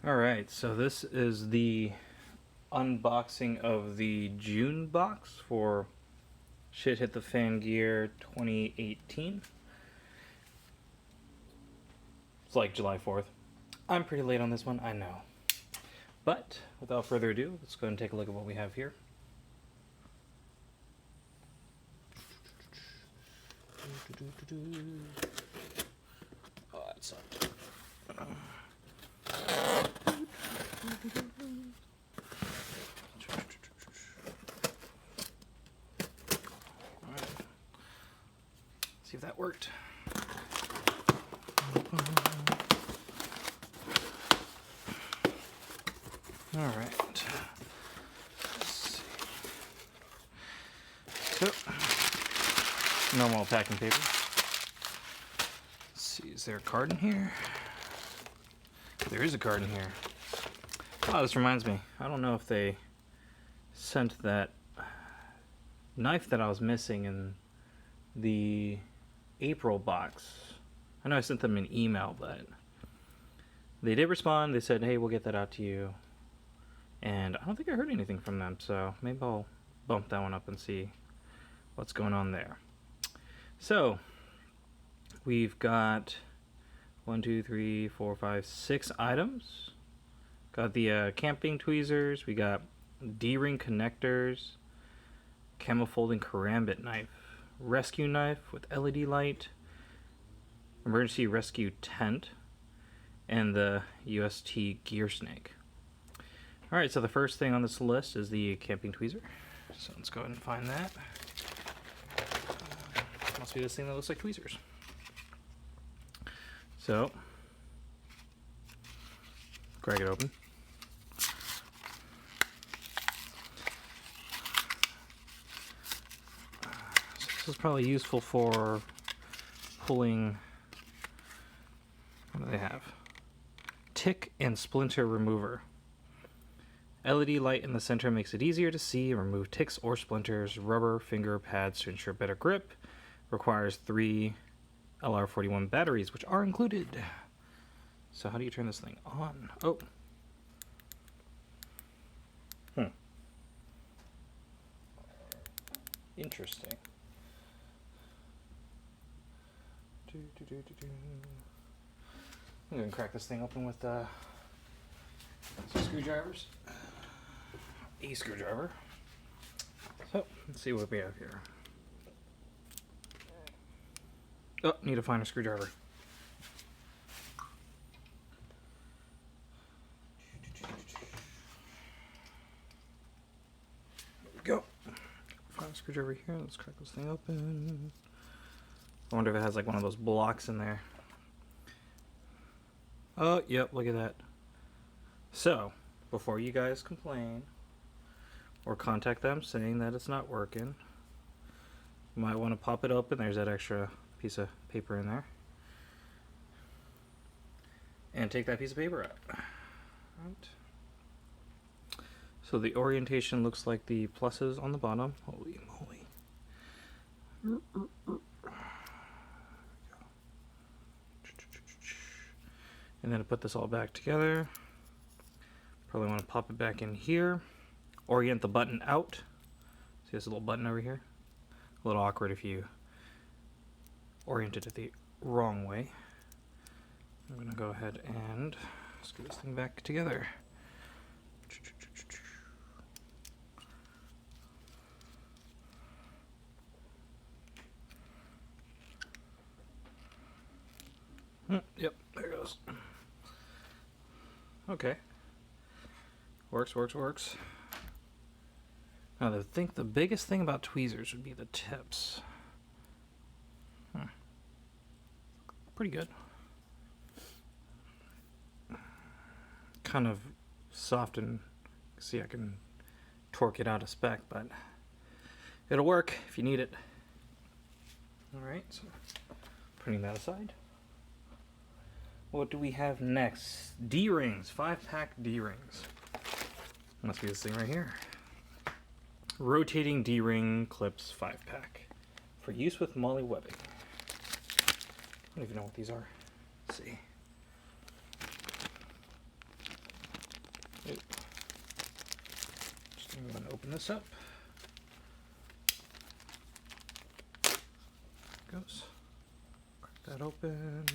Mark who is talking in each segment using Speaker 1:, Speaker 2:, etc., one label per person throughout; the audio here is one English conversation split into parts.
Speaker 1: Alright, so this is the unboxing of the June box for Shit Hit the Fan Gear 2018. It's like July 4th. I'm pretty late on this one, I know. But, without further ado, let's go ahead and take a look at what we have here. Oh, that sucked. Alright. See if that worked. Alright. Let's see. So, normal packing paper. Let's see, is there a card in here? There is a card in here. Oh, this reminds me. I don't know if they sent that knife that I was missing in the April box. I know I sent them an email, but they did respond. They said, hey, we'll get that out to you. And I don't think I heard anything from them, so maybe I'll bump that one up and see what's going on there. So, we've got 1, 2, 3, 4, 5, 6 items. Got the camping tweezers, we got D-ring connectors, camo folding karambit knife, rescue knife with LED light, emergency rescue tent, and the UST gear snake. Alright, so the first thing on this list is the camping tweezer. So let's go ahead and find that. Must be this thing that looks like tweezers. So, crack it open. So this is probably useful for pulling, what do they have? Tick and splinter remover. LED light in the center makes it easier to see and remove ticks or splinters. Rubber finger pads to ensure better grip. Requires 3 LR41 batteries, which are included. So how do you turn this thing on? Oh. Interesting. I'm going to crack this thing open with some screwdrivers. A screwdriver. So, let's see what we have here. Oh, need to find a screwdriver. There we go. Find a screwdriver here. Let's crack this thing open. I wonder if it has like one of those blocks in there. Oh, yep, look at that. So, before you guys complain or contact them saying that it's not working, you might want to pop it open. There's that extra piece of paper in there. And take that piece of paper out. Right. So the orientation looks like the pluses on the bottom. Holy moly. And then to put this all back together, probably want to pop it back in here. Orient the button out. See this little button over here? A little awkward if you orient it the wrong way. I'm going to go ahead and screw this thing back together. Yep, there it goes. Okay. Works. Now, I think the biggest thing about tweezers would be the tips. Pretty good. Kind of soft and, see, I can torque it out of spec, but it'll work if you need it. Alright, so putting that aside. What do we have next? D-rings, 5-pack D-rings. Must be this thing right here. Rotating D-ring clips 5-pack for use with molly webbing. I don't even know what these are. Let's see. Just going to open this up. Goes. Crack that open.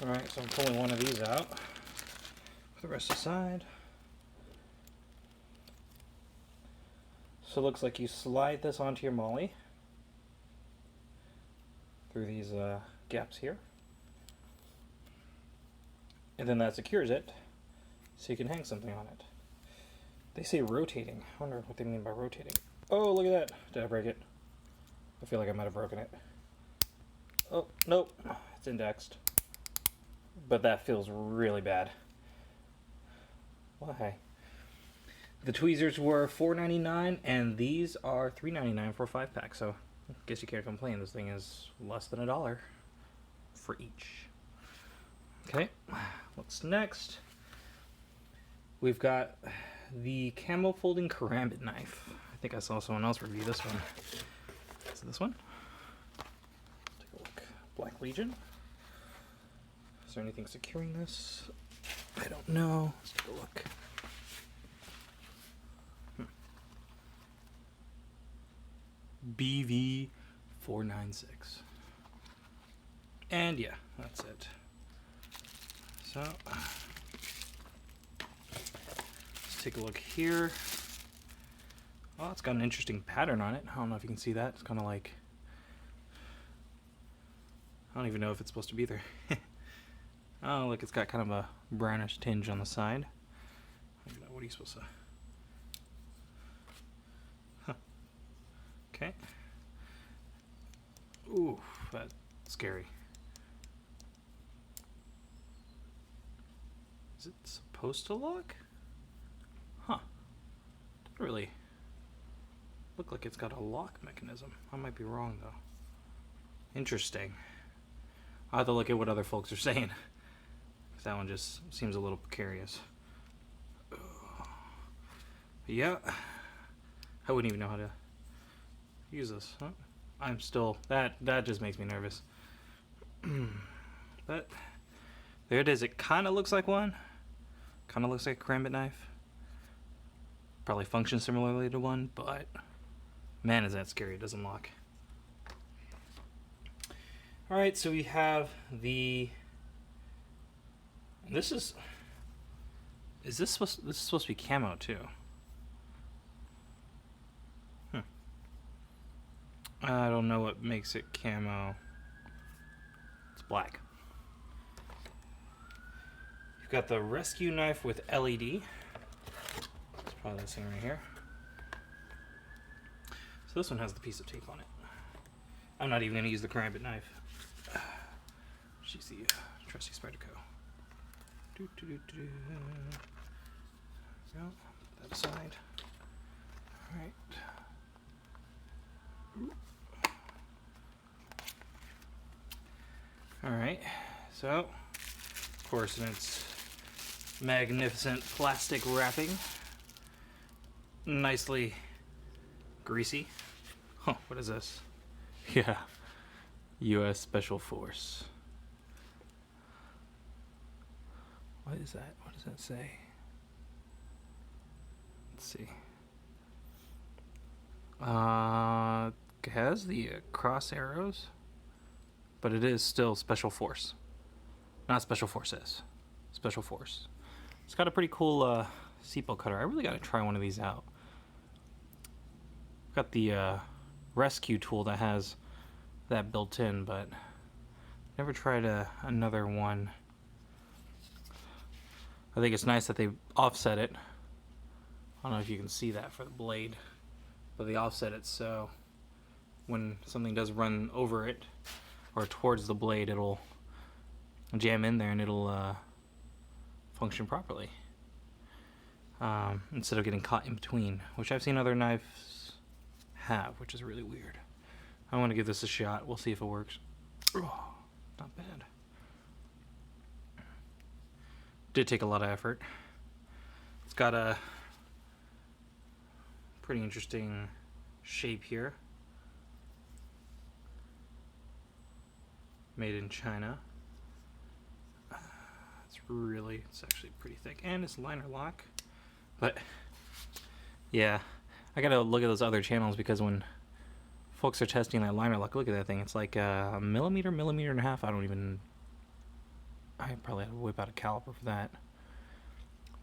Speaker 1: Alright, so I'm pulling one of these out. Put the rest aside. So it looks like you slide this onto your molly through these gaps here. And then that secures it so you can hang something on it. They say rotating. I wonder what they mean by rotating. Oh, look at that. Did I break it? I feel like I might have broken it. Oh, nope. It's indexed. But that feels really bad. Why? The tweezers were $4.99 and these are $3.99 for a 5-pack. So I guess you can't complain. This thing is less than $1 for each. Okay, what's next? We've got the camo folding karambit knife. I think I saw someone else review this one. Is it this one? Take a look. Black Legion. Is there anything securing this? I don't know. Let's take a look. BV496. And yeah, that's it. So, let's take a look here. Oh, it's got an interesting pattern on it. I don't know if you can see that. It's kind of like, I don't even know if it's supposed to be there. Oh, look, it's got kind of a brownish tinge on the side. What are you supposed to? Huh. Okay. Ooh, that's scary. Is it supposed to lock? Huh. Doesn't really look like it's got a lock mechanism. I might be wrong though. Interesting. I'll have to look at what other folks are saying. That one just seems a little precarious. But yeah, I wouldn't even know how to use this. Huh? I'm still, that just makes me nervous. But there it is. It kind of looks like one. Kind of looks like a karambit knife. Probably functions similarly to one, but man, is that scary. It doesn't lock. Alright, so we have the, this is supposed to be camo too? I don't know what makes it camo. It's black. You've got the rescue knife with LED. It's probably this thing right here. So this one has the piece of tape on it. I'm not even going to use the karambit knife. She's the trusty Spyderco. There we go. Put that aside. Alright. Alright, so, of course, in its magnificent plastic wrapping, nicely greasy. Oh, what is this? Yeah, U.S. Special Force. What is that? What does that say? Let's see. It has the cross arrows, but it is still Special Force. Not Special Forces. Special Force. It's got a pretty cool sepal cutter. I really got to try one of these out. Got the rescue tool that has that built in, but never tried another one. I think it's nice that they offset it. I don't know if you can see that for the blade, but they offset it so when something does run over it or towards the blade, it'll jam in there and it'll function properly instead of getting caught in between, which I've seen other knives have, which is really weird. I want to give this a shot. We'll see if it works. Oh, not bad. Did take a lot of effort. It's got a pretty interesting shape here. Made in China. It's actually pretty thick, and it's liner lock. But yeah, I gotta look at those other channels, because when folks are testing that liner lock, look at that thing. It's like a millimeter and a half. I probably have to whip out a caliper for that.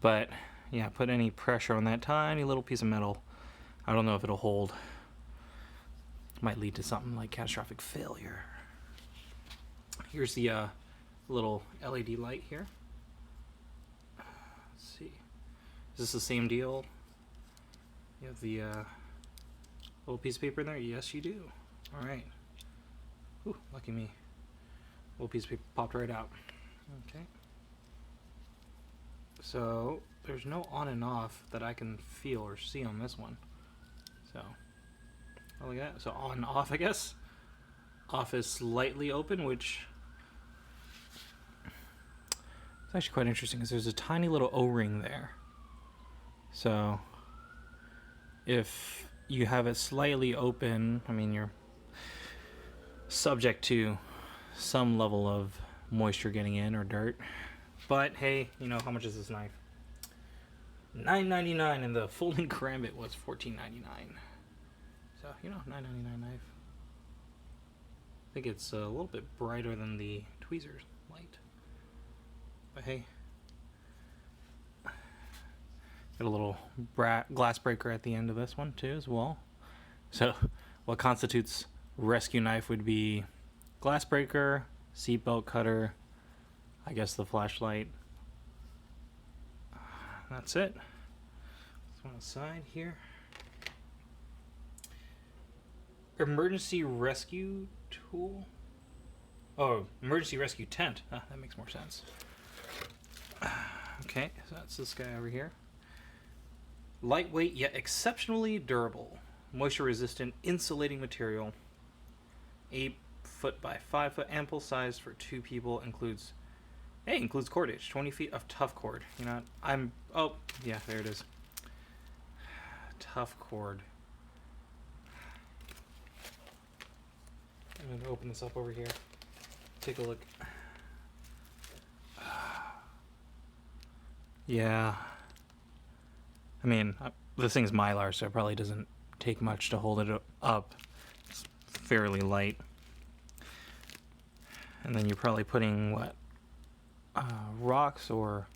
Speaker 1: But yeah, put any pressure on that tiny little piece of metal, I don't know if it'll hold. Might lead to something like catastrophic failure. Here's the little LED light here. Let's see. Is this the same deal? You have the little piece of paper in there? Yes, you do. All right. Ooh, lucky me. Little piece of paper popped right out. Okay. So there's no on and off that I can feel or see on this one. So, oh, look at that. So on, off, I guess. Off is slightly open, which it's actually quite interesting, because there's a tiny little O-ring there. So if you have it slightly open, I mean, you're subject to some level of moisture getting in, or dirt. But hey, you know, how much is this knife? $9.99, and the folding karambit was $14.99. So, you know, $9.99 knife. I think it's a little bit brighter than the tweezers light. But hey, got a little glass breaker at the end of this one too as well. So what constitutes rescue knife would be glass breaker, seatbelt cutter, I guess the flashlight. That's it. This one aside here. Emergency rescue tool. Oh, emergency rescue tent. Ah, that makes more sense. Okay, so that's this guy over here. Lightweight yet exceptionally durable. Moisture resistant insulating material. 8 foot by 5 foot, ample size for 2 people. Includes cordage, 20 feet of tough cord. You know what? Oh, yeah, there it is. Tough cord. I'm going to open this up over here. Take a look. Yeah. I mean, this thing's Mylar, so it probably doesn't take much to hold it up. It's fairly light. And then you're probably putting, what? Rocks or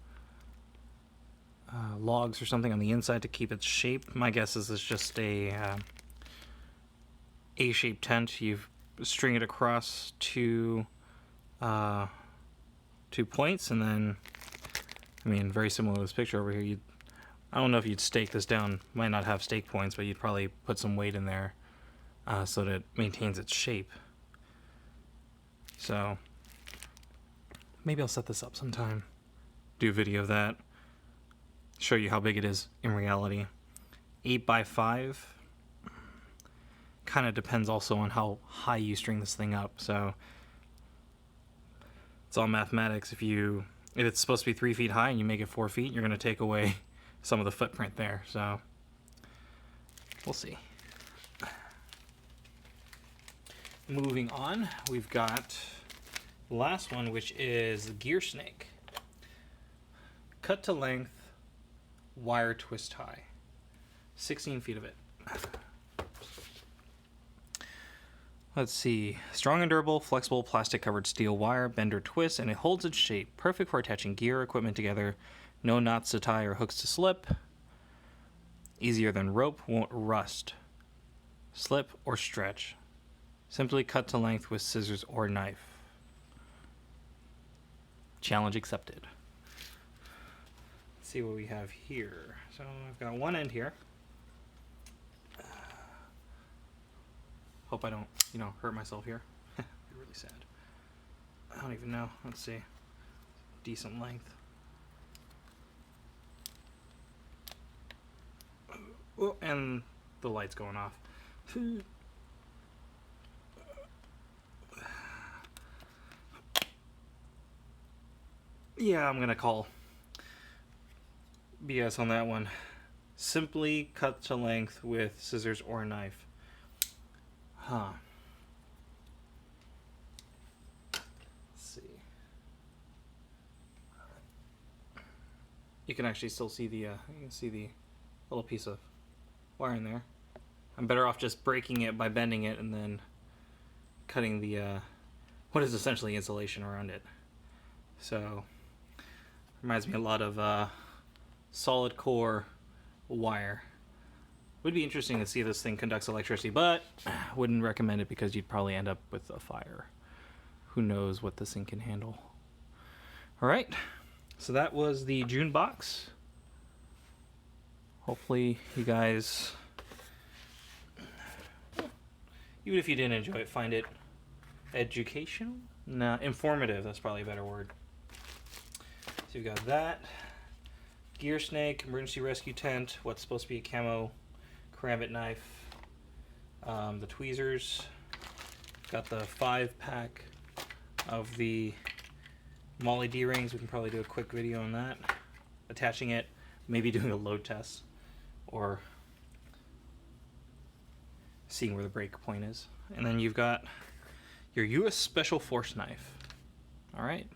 Speaker 1: logs or something on the inside to keep its shape. My guess is it's just a A-shaped tent. You string it across two points, and then, I mean, very similar to this picture over here. I don't know if you'd stake this down. Might not have stake points, but you'd probably put some weight in there so that it maintains its shape. So maybe I'll set this up sometime, do a video of that, show you how big it is in reality. 8 by 5. Kind of depends also on how high you string this thing up. So it's all mathematics. If it's supposed to be 3 feet high and you make it 4 feet, you're going to take away some of the footprint there. So we'll see. Moving on, we've got the last one, which is gear snake. Cut to length, wire twist tie. 16 feet of it. Let's see. Strong and durable, flexible, plastic-covered steel wire, bender twist, and it holds its shape. Perfect for attaching gear equipment together. No knots to tie or hooks to slip. Easier than rope, won't rust, slip, or stretch. Simply cut to length with scissors or knife. Challenge accepted. Let's see what we have here. So I've got one end here. Hope I don't, hurt myself here. Be really sad. I don't even know. Let's see. Decent length. Oh, and the light's going off. Yeah, I'm gonna call BS on that one. Simply cut to length with scissors or knife. Huh. Let's see. you can actually still see the you can see the little piece of wire in there. I'm better off just breaking it by bending it and then cutting the what is essentially insulation around it. So reminds me a lot of solid core wire. Would be interesting to see if this thing conducts electricity, but wouldn't recommend it because you'd probably end up with a fire. Who knows what this thing can handle. All right, so that was the June box. Hopefully you guys, even if you didn't enjoy it, find it educational? No, informative, that's probably a better word. So you got that. Gear snake, emergency rescue tent, what's supposed to be a camo karambit knife, the tweezers, got the 5-pack of the Molly D-rings. We can probably do a quick video on that, attaching it, maybe doing a load test, or seeing where the break point is. And then you've got your U.S. Special Force knife. All right.